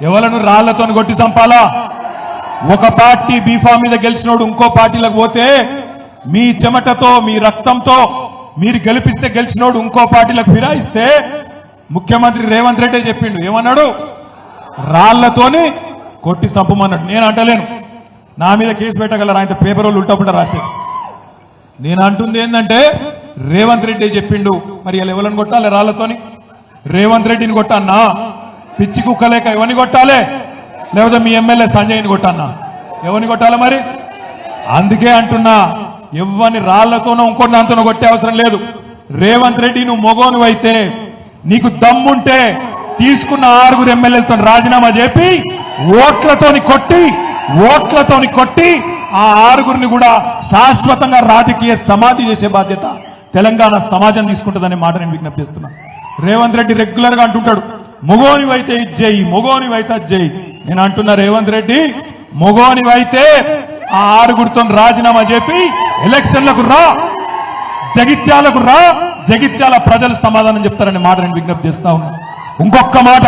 ఎవలను రాళ్లతో కొట్టి చంపాలా? ఒక పార్టీ బీఫామ్ మీద గెలిచినోడు ఇంకో పార్టీలకు పోతే మీ చెమటతో మీ రక్తంతో మీరు గెలిపిస్తే గెలిచినోడు ఇంకో పార్టీలకు ఫిరాయిస్తే ముఖ్యమంత్రి రేవంత్ రెడ్డి చెప్పిండు, ఏమన్నాడు? రాళ్లతోని కొట్టి చంపమన్నాడు. నేను అంటలేను, నా మీద కేసు పెట్టగలరు, ఆయన పేపర్ వాళ్ళు ఉల్టా రాశారు. నేను అంటుంది ఏంటంటే రేవంత్ రెడ్డి చెప్పిండు, మరి ఇలా ఎవరిని కొట్టాలి? రాళ్లతోని రేవంత్ రెడ్డిని కొట్టన్నా? పిచ్చి కుక్కలేక ఎవరిని కొట్టాలి? లేకపోతే మీ ఎమ్మెల్యే సంజయ్ని కొట్టన్నా? ఎవరిని కొట్టాలి మరి? అందుకే అంటున్నా, ఎవరిని రాళ్లతోనో ఇంకో దాంతోనో కొట్టే అవసరం లేదు. రేవంత్ రెడ్డి నువ్వు మొగోనువైతే, నీకు దమ్ముంటే తీసుకున్న 6 ఎమ్మెల్యేలతో రాజీనామా చెప్పి ఓట్లతోని కొట్టి ఆ 6 కూడా శాశ్వతంగా రాజకీయ సమాధి చేసే బాధ్యత తెలంగాణ సమాజం తీసుకుంటుందనే మాట నేను విజ్ఞప్తి చేస్తున్నా. రేవంత్ రెడ్డి రెగ్యులర్ గా అంటుంటాడు, మొగోనివైతే ఇది చేయి, మొగోనివైతే అది చేయి. నేను అంటున్నా, రేవంత్ రెడ్డి మొగోనివైతే ఆ 6 రాజీనామా చెప్పి ఎలక్షన్లకు రా, జగిత్యాలకు రా, జగిత్యాల ప్రజలు సమాధానం చెప్తారనే మాట నేను విజ్ఞప్తి చేస్తా ఉన్నా. ఇంకొక మాట,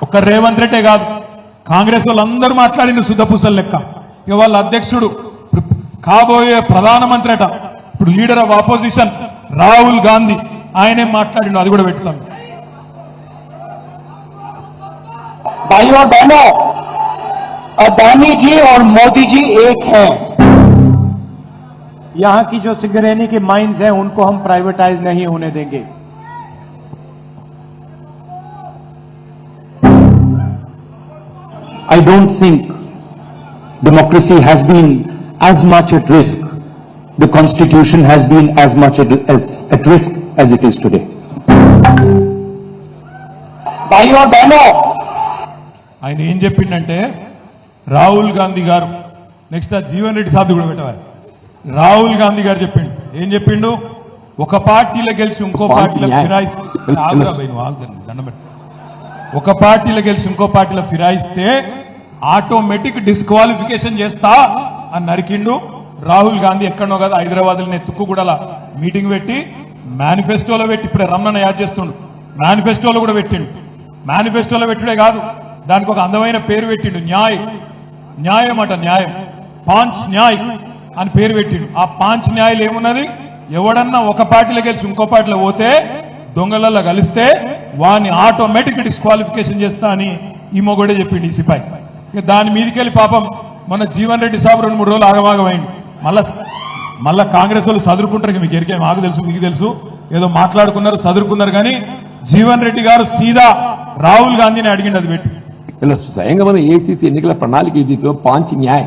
ఒక్క రేవంత్ రెడ్డే కాదు, కాంగ్రెస్ వాళ్ళందరూ మాట్లాడిన శుద్ధపూసలు లెక్క. ఇక వాళ్ళ అధ్యక్షుడు కాబోయే ప్రధానమంత్రి అట, ఇప్పుడు leader of opposition Rahul Gandhi, ఆయనే మాట్లాడిండు, అది కూడా పెడతాను. भाइयों और बहनों, अदानी जी और मोदी जी एक हैं। यहां की जो सिंगरेनी की माइंस हैं उनको हम प्राइवेटाइज नहीं होने देंगे। I don't think democracy has been as much at risk, the constitution has been as much at risk as it is today. भाइयों और बहनों, ఆయన ఏం చెప్పిండంటే, రాహుల్ గాంధీ గారు, నెక్స్ట్ ఆ జీవన్ రెడ్డి సాబ్ కూడా పెట్టవాలి. రాహుల్ గాంధీ గారు చెప్పిండు, ఏం చెప్పిండు? ఒక పార్టీలో గెలిచి ఇంకో పార్టీలో ఫిరాయిస్తే, ఒక పార్టీలో గెలిచి ఇంకో పార్టీలో ఫిరాయిస్తే ఆటోమేటిక్ డిస్క్వాలిఫికేషన్ చేస్తా అని నరికిండు. రాహుల్ గాంధీ ఎక్కడో కదా హైదరాబాద్ లో తుక్కు కూడా మీటింగ్ పెట్టి మేనిఫెస్టోలో పెట్టి, ఇప్పుడే రమణ యాద్ చేస్తుండు, మేనిఫెస్టోలో కూడా పెట్టిండు. మేనిఫెస్టోలో పెట్టుడే కాదు, దానికి ఒక అందమైన పేరు పెట్టిండు, న్యాయం అట, న్యాయం, పాంచ్ న్యాయ్ అని పేరు పెట్టిండు. ఆ పాంచ్ న్యాయాలు ఏమున్నది? ఎవడన్నా ఒక పార్టీలో గెలిచి ఇంకో పార్టీలో పోతే, దొంగలలో కలిస్తే వాని ఆటోమేటిక్ డిస్క్వాలిఫికేషన్ చేస్తా అని ఈ మొగోడే చెప్పిండు, ఈ సిపాయి. దాని మీదకెళ్ళి పాపం మన జీవన్ రెడ్డి సాబ్ 2-3 రోజులు ఆగమాగమైంది. మళ్ళా కాంగ్రెస్ వాళ్ళు చదువుకుంటారు, మీకు ఎరికే, మాకు తెలుసు, మీకు తెలుసు, ఏదో మాట్లాడుకున్నారు, చదువుకున్నారు. కానీ జీవన్ రెడ్డి గారు సీదా రాహుల్ గాంధీని అడిగిండు, అది పెట్టి. ఇలా స్వయంగా మనం ఏసీసీ ఎన్నికల ప్రణాళిక ఏదైతే పాంచ్ న్యాయ్,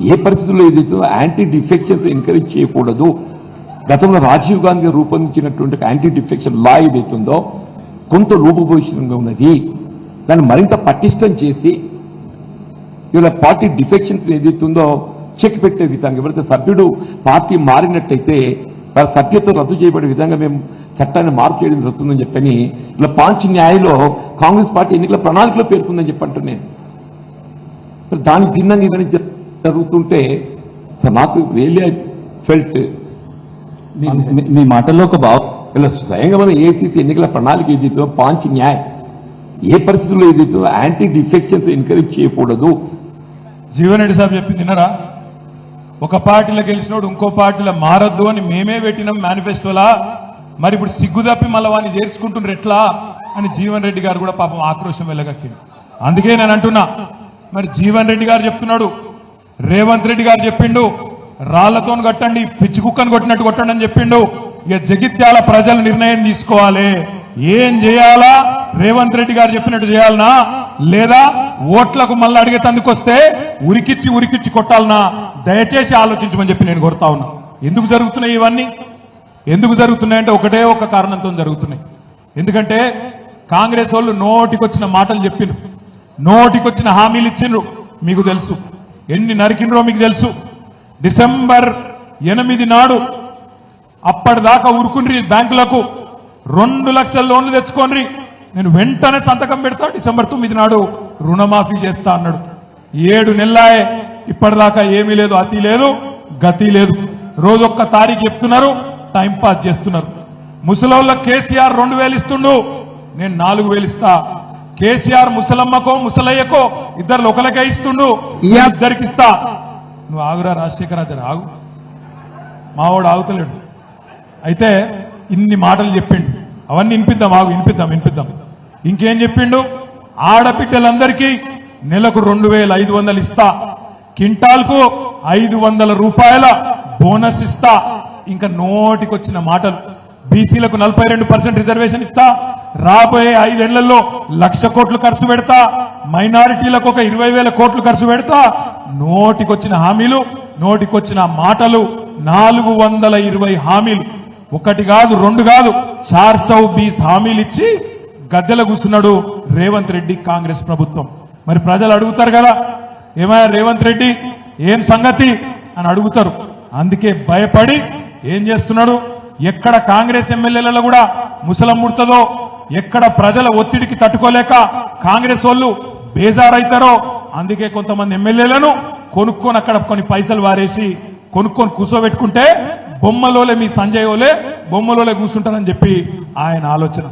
ఏ పరిస్థితుల్లో ఏదైతే యాంటీ డిఫెక్షన్స్ ఎంకరేజ్ చేయకూడదు, గతంలో రాజీవ్ గాంధీ రూపొందించినటువంటి యాంటీ డిఫెక్షన్ లా ఏదైతుందో కొంత రూపభూషణంగా ఉన్నది, దాన్ని మరింత పటిష్టం చేసి ఇలా పార్టీ డిఫెక్షన్స్ ఏదైతుందో చెక్ పెట్టే విధంగా, ఎవరైతే సభ్యుడు పార్టీ మారినట్టయితే వారి సభ్యత్వం రద్దు చేయబడే విధంగా మేము చట్టాన్ని మార్పు చేయడం జరుగుతుందని చెప్పని ఇలా పాంచ్ న్యాయలో కాంగ్రెస్ పార్టీ ఎన్నికల ప్రణాళికలో పేర్కొందని చెప్పంటూ నేను దానికి భిన్నంగా ఇవన్నీ జరుగుతుంటే నాకు రియల్లీ ఫెల్ట్ మీ మాటల్లో ఒక ఇలా స్వయంగా మనం ఏసీసీ ఎన్నికల ప్రణాళిక ఏదైతే పాంచ్ న్యాయ్, ఏ పరిస్థితుల్లో ఏదైతే యాంటీ డిఫెక్షన్స్ ఎంకరేజ్ చేయకూడదు. జీవన్ రెడ్డి సాబ్ చెప్పింది విన్నారా? ఒక పార్టీలో గెలిచినోడు ఇంకో పార్టీలో మారద్దు అని మేమే పెట్టినాం మేనిఫెస్టోలా, మరి ఇప్పుడు సిగ్గు తప్పి మళ్ళీ వాడిని చేర్చుకుంటున్నారు ఎట్లా అని జీవన్ రెడ్డి గారు కూడా పాపం ఆక్రోశం వెళ్ళగక్కింది. అందుకే నేను అంటున్నా, మరి జీవన్ రెడ్డి గారు చెప్తున్నాడు, రేవంత్ రెడ్డి గారు చెప్పిండు, రాళ్లతో కట్టండి, పిచ్చి కుక్కను కొట్టినట్టు కొట్టండి అని చెప్పిండు. ఇక జగిత్యాల ప్రజలు నిర్ణయం తీసుకోవాలి, ఏం చేయాలా? రేవంత్ రెడ్డి గారు చెప్పినట్టు చేయాలనా, లేదా ఓట్లకు మళ్ళీ అడిగేతందుకు వస్తే ఉరికిచ్చి కొట్టాలనా? దయచేసి ఆలోచించమని చెప్పి నేను కోరుతా ఉన్నా. ఎందుకు జరుగుతున్నాయి ఇవన్నీ? ఎందుకు జరుగుతున్నాయంటే ఒకటే ఒక కారణంతో జరుగుతున్నాయి. ఎందుకంటే కాంగ్రెస్ వాళ్ళు నోటికొచ్చిన మాటలు చెప్పిండ్రు, నోటికొచ్చిన హామీలు ఇచ్చిండ్రు. మీకు తెలుసు ఎన్ని నరికిండ్రో మీకు తెలుసు. డిసెంబర్ 8 నాడు అప్పటిదాకా ఉరుకుండ్రి బ్యాంకులకు 2 లక్షల లోన్లు తెచ్చుకోండి, నేను వెంటనే సంతకం పెడతా, డిసెంబర్ 9 నాడు రుణమాఫీ చేస్తా అన్నాడు. 7 నెలలాయే, ఇప్పటిదాకా ఏమీ లేదు, అతి లేదు, గతి లేదు. రోజొక్క తారీఖు చెప్తున్నారు, టైంపాస్ చేస్తున్నారు. ముసలోళ్ళ కేసీఆర్ 2000 ఇస్తుండు, నేను 4000 ఇస్తా. కేసీఆర్ ముసలమ్మకో ముసలయ్యకో ఇద్దరు ఒకరికే ఇస్తుండు, ఇద్దరికి ఇస్తా. నువ్వు ఆగురా రాజశేఖర్ రాజు ఆగు, మావాడు ఆగుతలేడు. అయితే ఇన్ని మాటలు చెప్పిండు, అవన్నీ వినిపిద్దాం, ఆగు వినిపిద్దాం. ఇంకేం చెప్పిండు? ఆడబిడ్డలందరికీ నెలకు 2500 ఇస్తా, కింటాల్కు 500 రూపాయల బోనస్ ఇస్తా. ఇంకా నోటికొచ్చిన మాటలు. బీసీలకు 42% రిజర్వేషన్ ఇస్తా, రాబోయే 5 ఏళ్లలో 1,00,000 కోట్లు ఖర్చు పెడతా, మైనారిటీలకు ఒక 20,000 కోట్లు ఖర్చు పెడతా. నోటికొచ్చిన హామీలు, నోటికొచ్చిన మాటలు 420 హామీలు. ఒకటి కాదు, రెండు కాదు, 420 హామీలు ఇచ్చి గద్దెల కూర్చున్నాడు రేవంత్ రెడ్డి కాంగ్రెస్ ప్రభుత్వం. మరి ప్రజలు అడుగుతారు కదా, ఏమయ్యా రేవంత్ రెడ్డి ఏం సంగతి అని అడుగుతారు. అందుకే భయపడి ఏం చేస్తున్నాడు? ఎక్కడ కాంగ్రెస్ ఎమ్మెల్యేలలో కూడా ముసలం ముడతదో, ఎక్కడ ప్రజల ఒత్తిడికి తట్టుకోలేక కాంగ్రెస్ వాళ్ళు బేజారైతారో, అందుకే కొంతమంది ఎమ్మెల్యేలను కొనుక్కొని అక్కడ కొన్ని పైసలు వారేసి కొనుక్కొని కూర్చోబెట్టుకుంటే బొమ్మలోలే మీ సంజయ్ ఓలే బొమ్మలోలే కూర్చుంటారని చెప్పి ఆయన ఆలోచన.